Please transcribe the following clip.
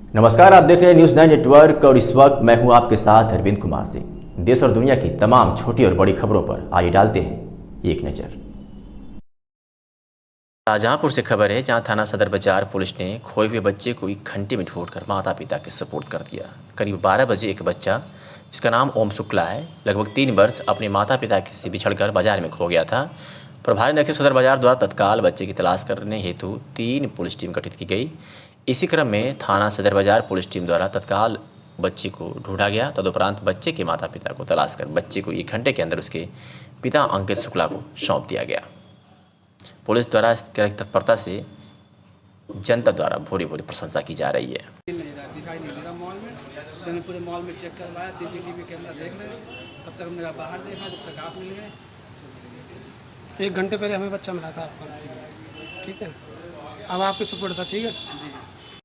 नमस्कार, आप देख रहे हैं न्यूज़ 9 नेटवर्क और इस वक्त मैं हूं आपके साथ अरविंद कुमार सिंह। देश और दुनिया की तमाम छोटी और बड़ी खबरों पर आइए डालते हैं एक नज़र। शाहजहांपुर से खबर है, जहां थाना सदर बाजार पुलिस ने खोए हुए बच्चे को एक घंटे में ढूंढकर माता पिता के सुपुर्द कर दिया। करीब 12 बजे एक बच्चा, जिसका नाम ओम शुक्ला है, लगभग 3 वर्ष, अपने माता पिता से बिछड़कर बाजार में खो गया था। प्रभारी निरीक्षक सदर बाजार द्वारा तत्काल बच्चे की तलाश करने हेतु 3 पुलिस टीम गठित की गई। इसी क्रम में थाना सदर बाजार पुलिस टीम द्वारा तत्काल बच्चे को ढूंढा गया। तदुपरांत बच्चे के माता पिता को तलाश कर बच्चे को 1 घंटे के अंदर उसके पिता अंकित शुक्ला को सौंप दिया गया। पुलिस द्वारा इस तत्परता से जनता द्वारा भूरी भूरी प्रशंसा की जा रही है। दिखाई नहीं दे रहा मॉल में, तो मैंने पूरे मॉल में चेक करवाया, सीसीटीवी कैमरा देख रहे, तब तक मेरा बाहर देखा, जब तक आप मिल गए। 1 घंटे पहले हमें बच्चा मिला था आपका, ठीक है। अब आपके सुपुर्द था, ठीक है।